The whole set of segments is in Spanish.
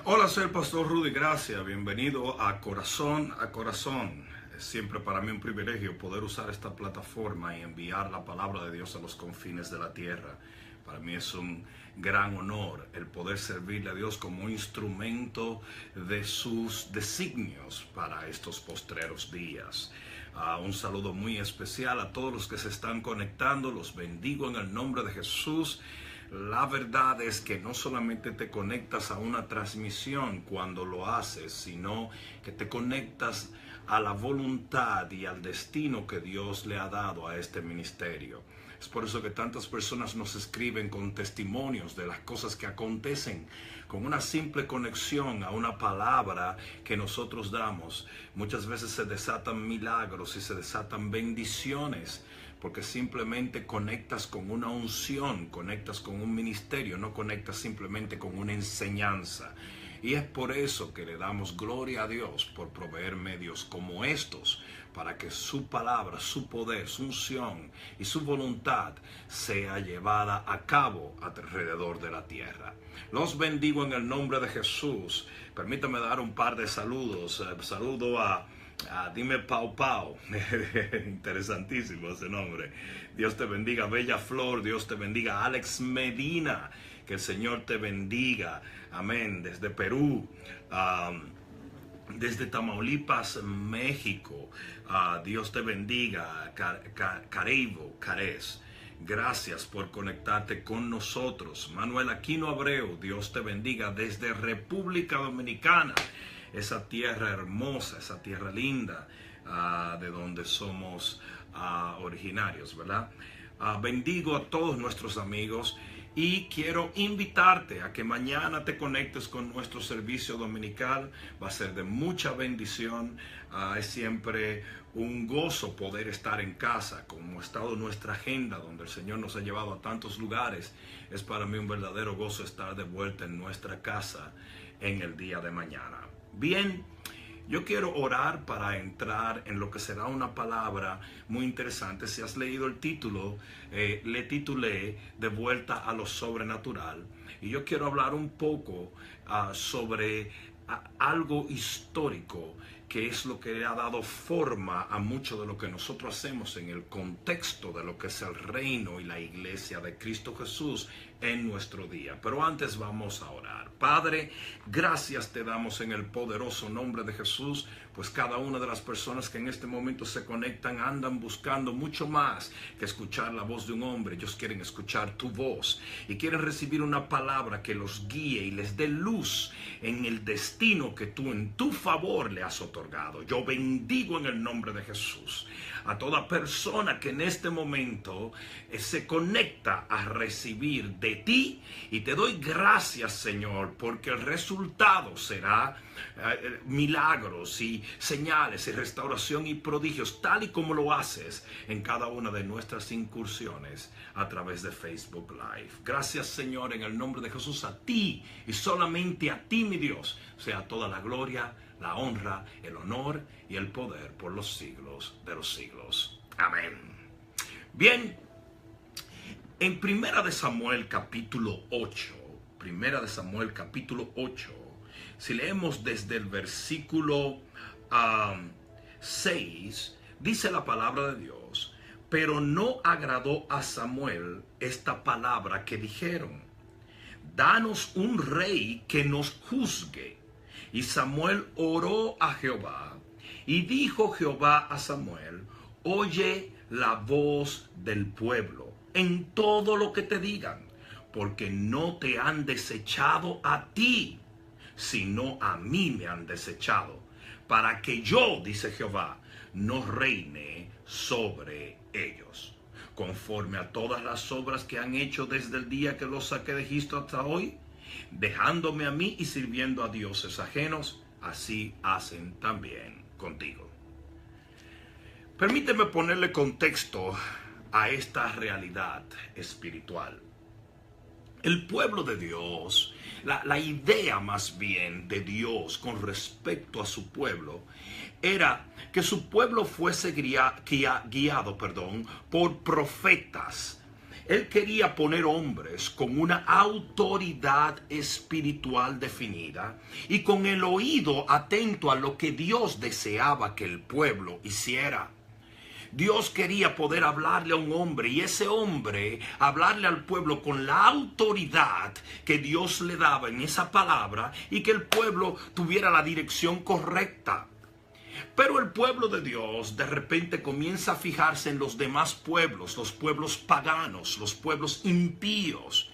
Hola, soy el pastor Rudy Gracia. Bienvenido a Corazón a Corazón. Es siempre para mí un privilegio poder usar esta plataforma y enviar la palabra de Dios a los confines de la tierra. Para mí es un gran honor el poder servirle a Dios como instrumento de sus designios para estos postreros días. Un saludo muy especial a todos los que se están conectando. Los bendigo en el nombre de Jesús. La verdad es que no solamente te conectas a una transmisión cuando lo haces, sino que te conectas a la voluntad y al destino que Dios le ha dado a este ministerio. Es por eso que tantas personas nos escriben con testimonios de las cosas que acontecen, con una simple conexión a una palabra que nosotros damos. Muchas veces se desatan milagros y se desatan bendiciones, porque simplemente conectas con una unción, conectas con un ministerio, no conectas simplemente con una enseñanza. Y es por eso que le damos gloria a Dios por proveer medios como estos, para que su palabra, su poder, su unción y su voluntad sea llevada a cabo alrededor de la tierra. Los bendigo en el nombre de Jesús. Permítame dar un par de saludos. Saludo a Dime Pau Pau. Interesantísimo ese nombre. Dios te bendiga, Bella Flor. Dios te bendiga, Alex Medina. Que el Señor te bendiga. Amén. Desde Perú. Desde Tamaulipas, México. Dios te bendiga. Careibo, Carés. Gracias por conectarte con nosotros. Manuel Aquino Abreu. Dios te bendiga. Desde República Dominicana. Esa tierra hermosa, esa tierra linda, de donde somos originarios, ¿verdad? Bendigo a todos nuestros amigos y quiero invitarte a que mañana te conectes con nuestro servicio dominical. Va a ser de mucha bendición. Es siempre un gozo poder estar en casa, como ha estado nuestra agenda, donde el Señor nos ha llevado a tantos lugares. Es para mí un verdadero gozo estar de vuelta en nuestra casa en el día de mañana. Bien, yo quiero orar para entrar en lo que será una palabra muy interesante. Si has leído el título, le titulé De vuelta a lo sobrenatural. Y yo quiero hablar un poco sobre algo histórico, que es lo que ha dado forma a mucho de lo que nosotros hacemos en el contexto de lo que es el reino y la iglesia de Cristo Jesús en nuestro día. Pero antes vamos a orar. Padre, gracias te damos en el poderoso nombre de Jesús, pues cada una de las personas que en este momento se conectan andan buscando mucho más que escuchar la voz de un hombre. Ellos quieren escuchar tu voz y quieren recibir una palabra que los guíe y les dé luz en el destino que tú en tu favor le has otorgado. Yo bendigo en el nombre de Jesús a toda persona que en este momento se conecta a recibir de ti, y te doy gracias, Señor, porque el resultado será milagros y señales y restauración y prodigios, tal y como lo haces en cada una de nuestras incursiones a través de Facebook Live. Gracias, Señor, en el nombre de Jesús. A ti y solamente a ti, mi Dios, sea toda la gloria, la honra, el honor y el poder por los siglos de los siglos. Amén. Bien, en Primera de Samuel capítulo 8, si leemos desde el versículo 6, dice la palabra de Dios: pero no agradó a Samuel esta palabra que dijeron: danos un rey que nos juzgue. Y Samuel oró a Jehová, y dijo Jehová a Samuel: oye la voz del pueblo en todo lo que te digan, porque no te han desechado a ti, sino a mí me han desechado, para que yo, dice Jehová, no reine sobre ellos. Conforme a todas las obras que han hecho desde el día que los saqué de Egipto hasta hoy, dejándome a mí y sirviendo a dioses ajenos, así hacen también contigo. Permíteme ponerle contexto a esta realidad espiritual. El pueblo de Dios, la idea más bien de Dios con respecto a su pueblo, era que su pueblo fuese guiado por profetas Él quería poner hombres con una autoridad espiritual definida y con el oído atento a lo que Dios deseaba que el pueblo hiciera. Dios quería poder hablarle a un hombre y ese hombre hablarle al pueblo con la autoridad que Dios le daba en esa palabra y que el pueblo tuviera la dirección correcta. Pero el pueblo de Dios de repente comienza a fijarse en los demás pueblos, los pueblos paganos, los pueblos impíos.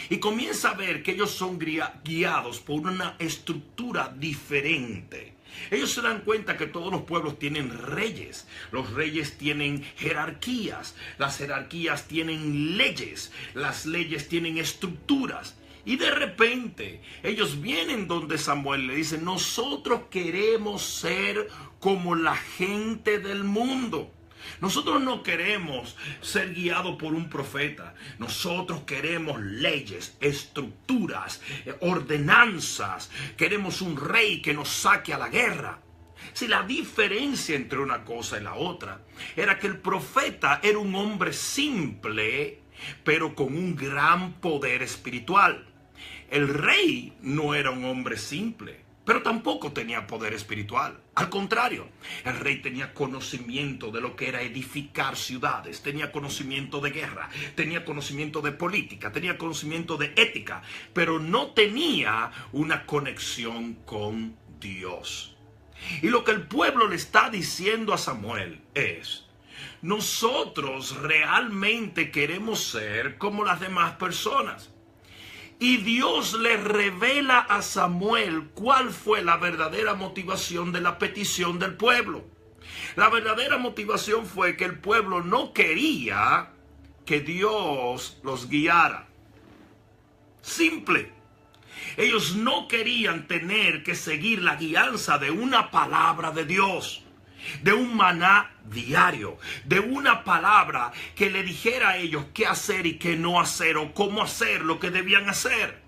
Y comienza a ver que ellos son guiados por una estructura diferente. Ellos se dan cuenta que todos los pueblos tienen reyes. Los reyes tienen jerarquías. Las jerarquías tienen leyes. Las leyes tienen estructuras. Y de repente ellos vienen donde Samuel le dicen: nosotros queremos ser como la gente del mundo. Nosotros no queremos ser guiados por un profeta. Nosotros queremos leyes, estructuras, ordenanzas. Queremos un rey que nos saque a la guerra. Si la diferencia entre una cosa y la otra era que el profeta era un hombre simple, pero con un gran poder espiritual. El rey no era un hombre simple, pero tampoco tenía poder espiritual. Al contrario, el rey tenía conocimiento de lo que era edificar ciudades, tenía conocimiento de guerra, tenía conocimiento de política, tenía conocimiento de ética, pero no tenía una conexión con Dios. Y lo que el pueblo le está diciendo a Samuel es: nosotros realmente queremos ser como las demás personas. Y Dios le revela a Samuel cuál fue la verdadera motivación de la petición del pueblo. La verdadera motivación fue que el pueblo no quería que Dios los guiara. Simple. Ellos no querían tener que seguir la guianza de una palabra de Dios, de un maná diario, de una palabra que le dijera a ellos qué hacer y qué no hacer, o cómo hacer lo que debían hacer.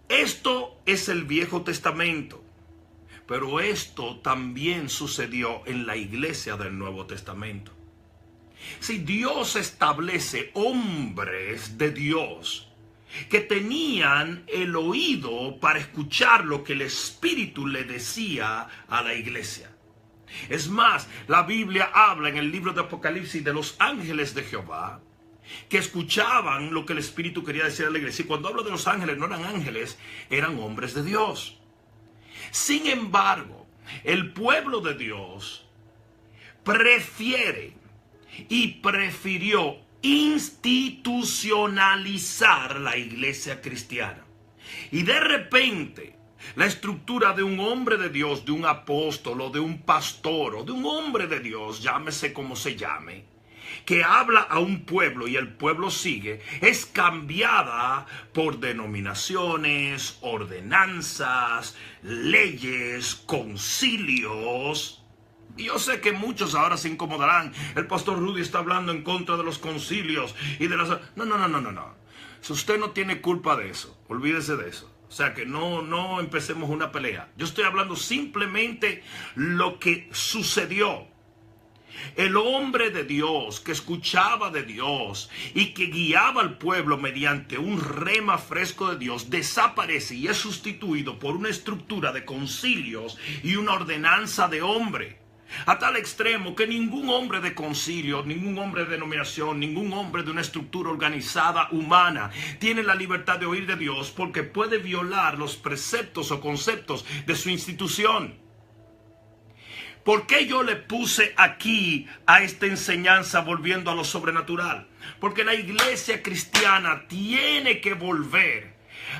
Esto es el Viejo Testamento, pero esto también sucedió en la iglesia del Nuevo Testamento. Si Dios establece hombres de Dios que tenían el oído para escuchar lo que el Espíritu le decía a la iglesia. Es más, la Biblia habla en el libro de Apocalipsis de los ángeles de Jehová que escuchaban lo que el Espíritu quería decir a la iglesia. Y cuando hablo de los ángeles, no eran ángeles, eran hombres de Dios. Sin embargo, el pueblo de Dios prefiere y prefirió institucionalizar la iglesia cristiana. Y de repente, la estructura de un hombre de Dios, de un apóstol o de un pastor o de un hombre de Dios, llámese como se llame, que habla a un pueblo y el pueblo sigue, es cambiada por denominaciones, ordenanzas, leyes, concilios. Y yo sé que muchos ahora se incomodarán. El pastor Rudy está hablando en contra de los concilios y de las... No. Si usted no tiene culpa de eso, olvídese de eso. O sea, que no empecemos una pelea. Yo estoy hablando simplemente lo que sucedió. El hombre de Dios que escuchaba de Dios y que guiaba al pueblo mediante un rema fresco de Dios desaparece y es sustituido por una estructura de concilios y una ordenanza de hombre. A tal extremo que ningún hombre de concilio, ningún hombre de denominación, ningún hombre de una estructura organizada humana tiene la libertad de oír de Dios porque puede violar los preceptos o conceptos de su institución. ¿Por qué yo le puse aquí a esta enseñanza volviendo a lo sobrenatural? Porque la iglesia cristiana tiene que volver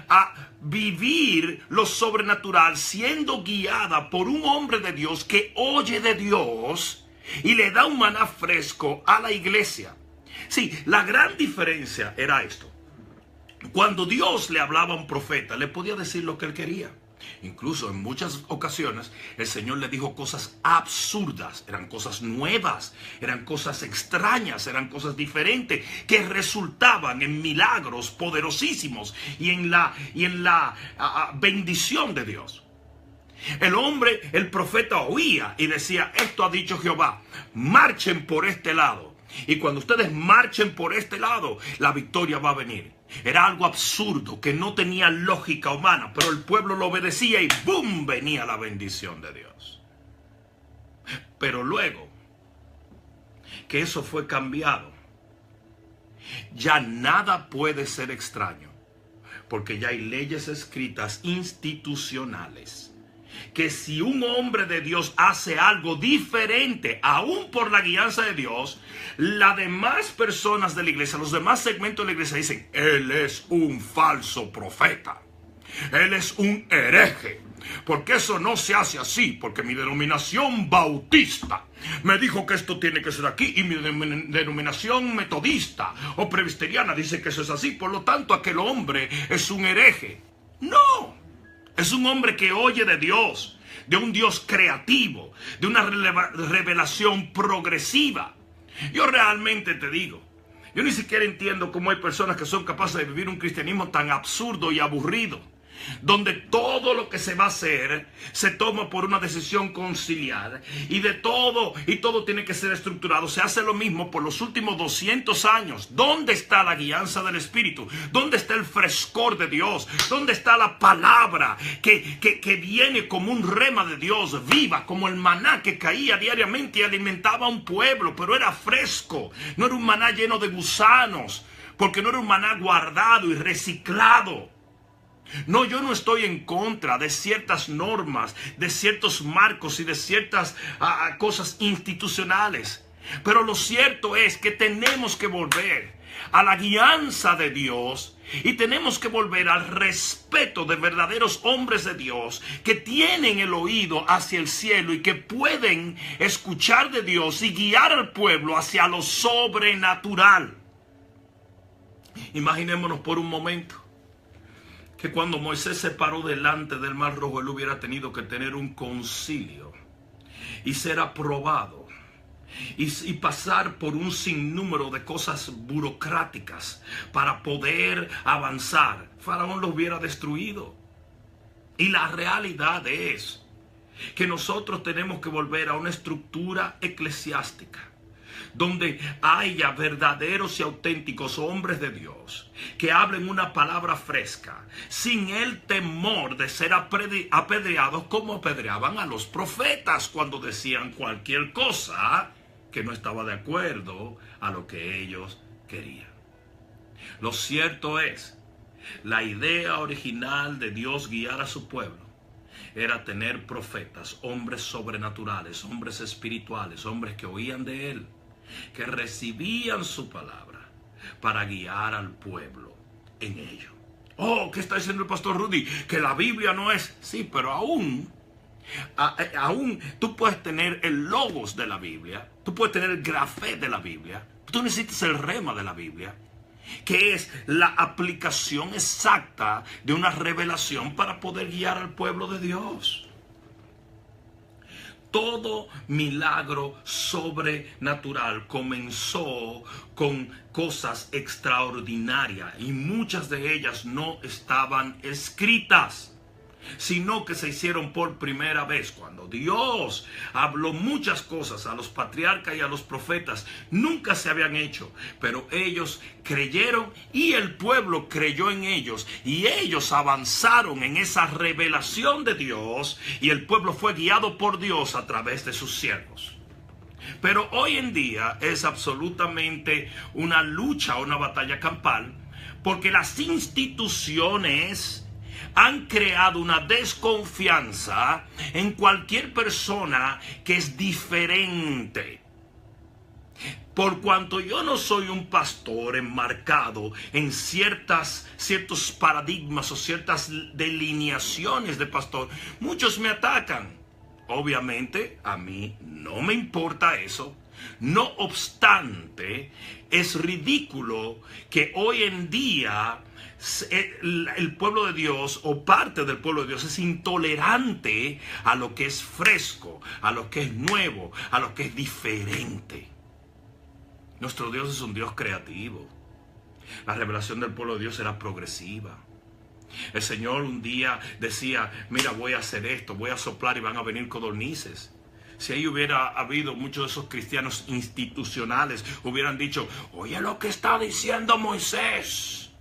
a vivir lo sobrenatural siendo guiada por un hombre de Dios que oye de Dios y le da un maná fresco a la iglesia. Sí, la gran diferencia era esto. Cuando Dios le hablaba a un profeta, le podía decir lo que él quería. Incluso en muchas ocasiones el Señor le dijo cosas absurdas, eran cosas nuevas, eran cosas extrañas, eran cosas diferentes que resultaban en milagros poderosísimos y en la bendición de Dios. El profeta oía y decía: esto ha dicho Jehová, marchen por este lado. Y cuando ustedes marchen por este lado, la victoria va a venir. Era algo absurdo que no tenía lógica humana, pero el pueblo lo obedecía y ¡boom! Venía la bendición de Dios. Pero luego que eso fue cambiado, ya nada puede ser extraño, porque ya hay leyes escritas institucionales que si un hombre de Dios hace algo diferente, aún por la guianza de Dios, las demás personas de la iglesia, los demás segmentos de la iglesia dicen: él es un falso profeta, él es un hereje, porque eso no se hace así, porque mi denominación bautista me dijo que esto tiene que ser aquí, y mi denominación metodista o presbiteriana dice que eso es así, por lo tanto aquel hombre es un hereje. No, es un hombre que oye de Dios, de un Dios creativo, de una revelación progresiva. Yo realmente te digo, yo ni siquiera entiendo cómo hay personas que son capaces de vivir un cristianismo tan absurdo y aburrido, donde todo lo que se va a hacer se toma por una decisión conciliar, y todo tiene que ser estructurado. Se hace lo mismo por los últimos 200 años. ¿Dónde está la guianza del Espíritu? ¿Dónde está el frescor de Dios? ¿Dónde está la palabra que viene como un rema de Dios, viva como el maná que caía diariamente y alimentaba a un pueblo? Pero era fresco, no era un maná lleno de gusanos, porque no era un maná guardado y reciclado. No, yo no estoy en contra de ciertas normas, de ciertos marcos y de ciertas cosas institucionales. Pero lo cierto es que tenemos que volver a la guianza de Dios y tenemos que volver al respeto de verdaderos hombres de Dios que tienen el oído hacia el cielo y que pueden escuchar de Dios y guiar al pueblo hacia lo sobrenatural. Imaginémonos por un momento que cuando Moisés se paró delante del Mar Rojo, él hubiera tenido que tener un concilio y ser aprobado y pasar por un sinnúmero de cosas burocráticas para poder avanzar. Faraón lo hubiera destruido. Y la realidad es que nosotros tenemos que volver a una estructura eclesiástica donde haya verdaderos y auténticos hombres de Dios que hablen una palabra fresca, sin el temor de ser apedreados como apedreaban a los profetas cuando decían cualquier cosa que no estaba de acuerdo a lo que ellos querían. Lo cierto es, la idea original de Dios guiar a su pueblo era tener profetas, hombres sobrenaturales, hombres espirituales, hombres que oían de Él, que recibían su palabra para guiar al pueblo en ello. Oh, ¿qué está diciendo el pastor Rudy? Que la Biblia no es... Sí, pero aún tú puedes tener el logos de la Biblia, tú puedes tener el grafé de la Biblia, tú necesitas el rema de la Biblia, que es la aplicación exacta de una revelación para poder guiar al pueblo de Dios. Todo milagro sobrenatural comenzó con cosas extraordinarias y muchas de ellas no estaban escritas, sino que se hicieron por primera vez. Cuando Dios habló muchas cosas a los patriarcas y a los profetas, nunca se habían hecho, pero ellos creyeron y el pueblo creyó en ellos y ellos avanzaron en esa revelación de Dios y el pueblo fue guiado por Dios a través de sus siervos. Pero hoy en día es absolutamente una lucha, una batalla campal, porque las instituciones han creado una desconfianza en cualquier persona que es diferente. Por cuanto yo no soy un pastor enmarcado en ciertos paradigmas o ciertas delineaciones de pastor, muchos me atacan. Obviamente, a mí no me importa eso. No obstante, es ridículo que hoy en día el pueblo de Dios o parte del pueblo de Dios es intolerante a lo que es fresco, a lo que es nuevo, a lo que es diferente. Nuestro Dios es un Dios creativo. La revelación del pueblo de Dios era progresiva. El Señor un día decía: mira, voy a hacer esto, voy a soplar y van a venir codornices. Si ahí hubiera habido muchos de esos cristianos institucionales, hubieran dicho, oye lo que está diciendo Moisés,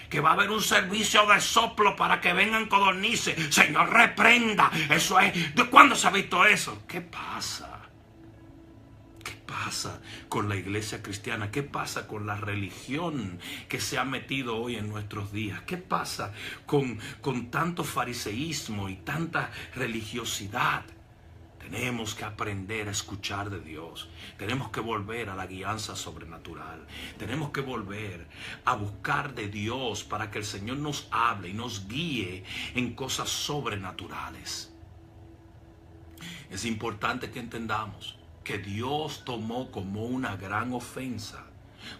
que va a haber un servicio de soplo para que vengan codornices. Señor, reprenda. Eso es. ¿De cuándo se ha visto eso? ¿Qué pasa? ¿Qué pasa con la iglesia cristiana? ¿Qué pasa con la religión que se ha metido hoy en nuestros días? ¿Qué pasa con tanto fariseísmo y tanta religiosidad? Tenemos que aprender a escuchar de Dios. Tenemos que volver a la guianza sobrenatural. Tenemos que volver a buscar de Dios para que el Señor nos hable y nos guíe en cosas sobrenaturales. Es importante que entendamos que Dios tomó como una gran ofensa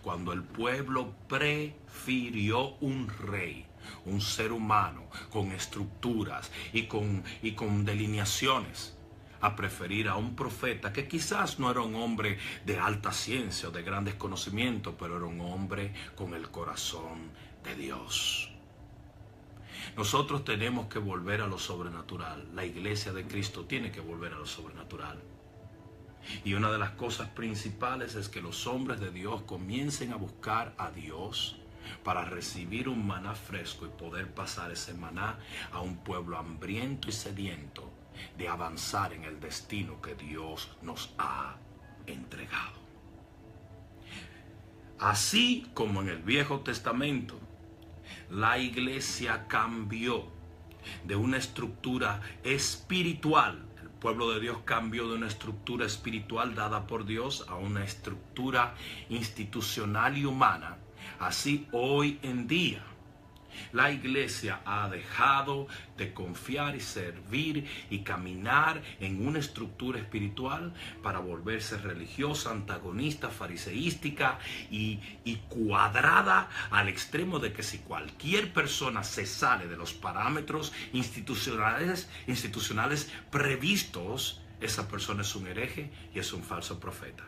cuando el pueblo prefirió un rey, un ser humano con estructuras y con delineaciones, a preferir a un profeta que quizás no era un hombre de alta ciencia o de grandes conocimientos, pero era un hombre con el corazón de Dios. Nosotros tenemos que volver a lo sobrenatural. La iglesia de Cristo tiene que volver a lo sobrenatural. Y una de las cosas principales es que los hombres de Dios comiencen a buscar a Dios para recibir un maná fresco y poder pasar ese maná a un pueblo hambriento y sediento de avanzar en el destino que Dios nos ha entregado. Así como en el Viejo Testamento, la iglesia cambió de una estructura espiritual. El pueblo de Dios cambió de una estructura espiritual dada por Dios a una estructura institucional y humana. Así hoy en día, la iglesia ha dejado de confiar y servir y caminar en una estructura espiritual para volverse religiosa, antagonista, fariseística y cuadrada al extremo de que si cualquier persona se sale de los parámetros institucionales previstos, esa persona es un hereje y es un falso profeta.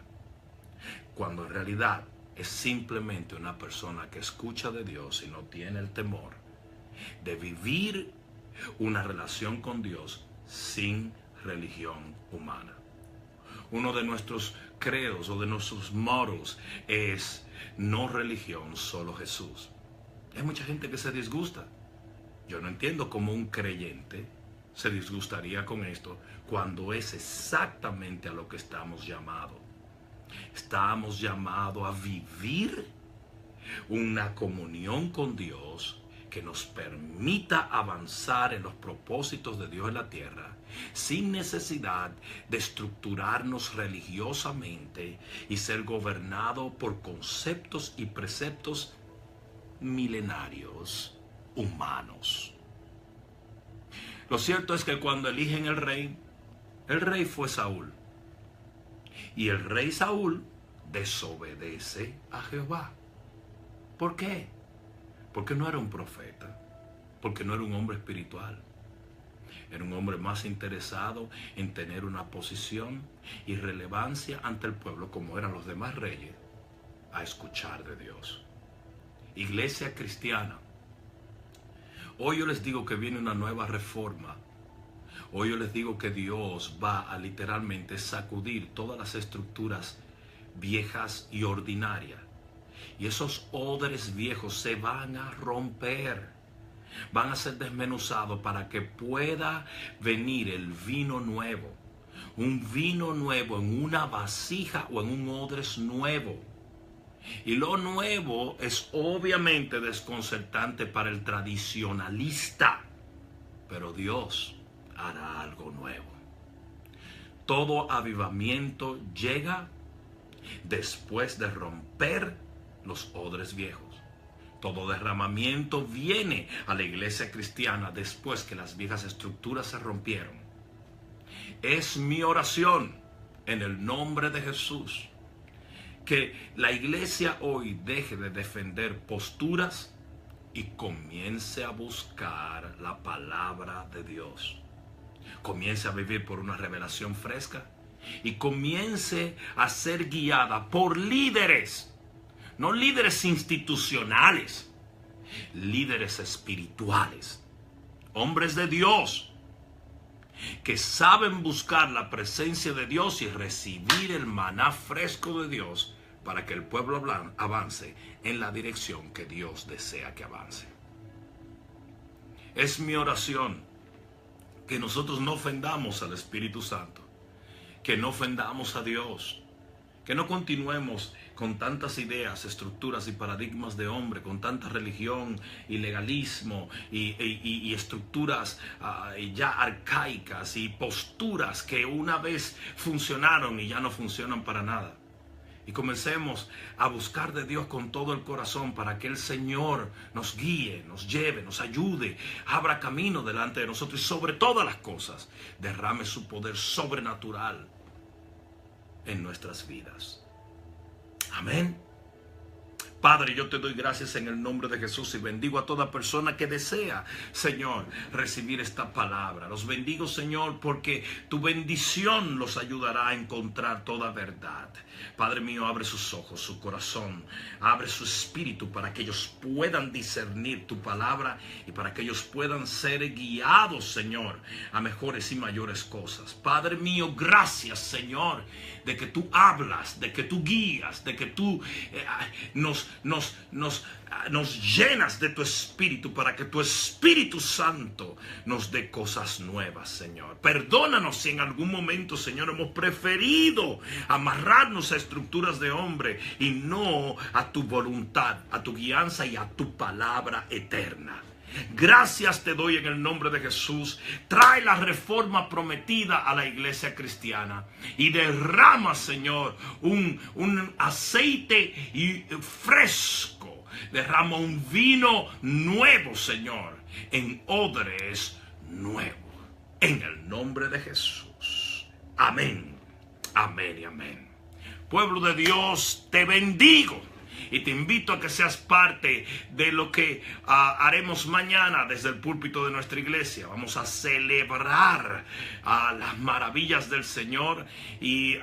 Cuando en realidad es simplemente una persona que escucha de Dios y no tiene el temor de vivir una relación con Dios sin religión humana. Uno de nuestros credos o de nuestros moros es no religión, solo Jesús. Hay mucha gente que se disgusta. Yo no entiendo cómo un creyente se disgustaría con esto cuando es exactamente a lo que estamos llamados. Estamos llamados a vivir una comunión con Dios que nos permita avanzar en los propósitos de Dios en la tierra sin necesidad de estructurarnos religiosamente y ser gobernado por conceptos y preceptos milenarios humanos. Lo cierto es que cuando eligen el rey fue Saúl. Y el rey Saúl desobedece a Jehová. ¿Por qué? Porque no era un profeta, porque no era un hombre espiritual. Era un hombre más interesado en tener una posición y relevancia ante el pueblo, como eran los demás reyes, a escuchar de Dios. Iglesia cristiana, hoy yo les digo que viene una nueva reforma. Hoy yo les digo que Dios va a literalmente sacudir todas las estructuras viejas y ordinarias. Y esos odres viejos se van a romper. Van a ser desmenuzados para que pueda venir el vino nuevo. Un vino nuevo en una vasija o en un odres nuevo. Y lo nuevo es obviamente desconcertante para el tradicionalista. Pero Dios hará algo nuevo. Todo avivamiento llega después de romper los odres viejos. Todo derramamiento viene a la iglesia cristiana después que las viejas estructuras se rompieron. Es mi oración en el nombre de Jesús que la iglesia hoy deje de defender posturas y comience a buscar la palabra de Dios. Comience a vivir por una revelación fresca y comience a ser guiada por líderes, no líderes institucionales, líderes espirituales, hombres de Dios que saben buscar la presencia de Dios y recibir el maná fresco de Dios para que el pueblo avance en la dirección que Dios desea que avance. Es mi oración que nosotros no ofendamos al Espíritu Santo, que no ofendamos a Dios, que no continuemos con tantas ideas, estructuras y paradigmas de hombre, con tanta religión y legalismo y estructuras ya arcaicas y posturas que una vez funcionaron y ya no funcionan para nada. Y comencemos a buscar de Dios con todo el corazón para que el Señor nos guíe, nos lleve, nos ayude, abra camino delante de nosotros y sobre todas las cosas derrame su poder sobrenatural en nuestras vidas. Amén. Padre, yo te doy gracias en el nombre de Jesús y bendigo a toda persona que desea, Señor, recibir esta palabra. Los bendigo, Señor, porque tu bendición los ayudará a encontrar toda verdad. Padre mío, abre sus ojos, su corazón, abre su espíritu para que ellos puedan discernir tu palabra y para que ellos puedan ser guiados, Señor, a mejores y mayores cosas. Padre mío, gracias, Señor, de que tú hablas, de que tú guías, de que tú nos llenas de tu Espíritu para que tu Espíritu Santo nos dé cosas nuevas, Señor. Perdónanos si en algún momento, Señor, hemos preferido amarrarnos a estructuras de hombre y no a tu voluntad, a tu guianza y a tu palabra eterna. Gracias te doy en el nombre de Jesús. Trae la reforma prometida a la iglesia cristiana y derrama, Señor, un aceite fresco. Derrama un vino nuevo, Señor, en odres nuevos. En el nombre de Jesús. Amén. Amén y amén. Pueblo de Dios, te bendigo. Y te invito a que seas parte de lo que haremos mañana desde el púlpito de nuestra iglesia. Vamos a celebrar las maravillas del Señor. Y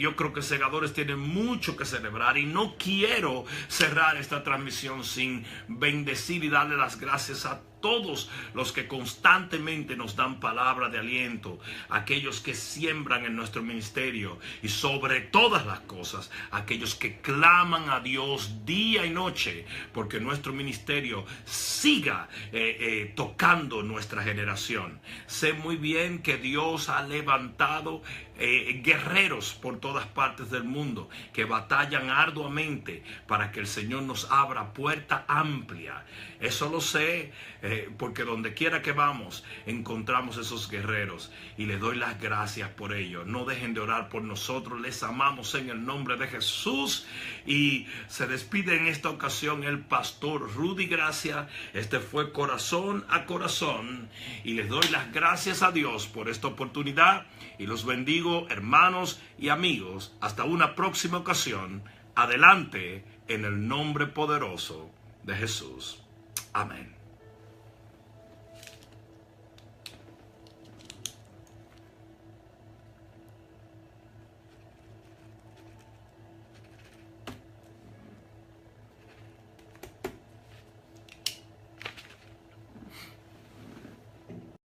yo creo que Segadores tienen mucho que celebrar. Y no quiero cerrar esta transmisión sin bendecir y darle las gracias a todos los que constantemente nos dan palabra de aliento, aquellos que siembran en nuestro ministerio y sobre todas las cosas, aquellos que claman a Dios día y noche porque nuestro ministerio siga tocando nuestra generación. Sé muy bien que Dios ha levantado guerreros por todas partes del mundo que batallan arduamente para que el Señor nos abra puerta amplia. Eso lo sé porque donde quiera que vamos encontramos esos guerreros y les doy las gracias por ello. No dejen de orar por nosotros, les amamos en el nombre de Jesús. Y se despide en esta ocasión el pastor Rudy Gracia. Este fue Corazón a Corazón y les doy las gracias a Dios por esta oportunidad y los bendigo, hermanos y amigos. Hasta una próxima ocasión. Adelante en el nombre poderoso de Jesús. Amén.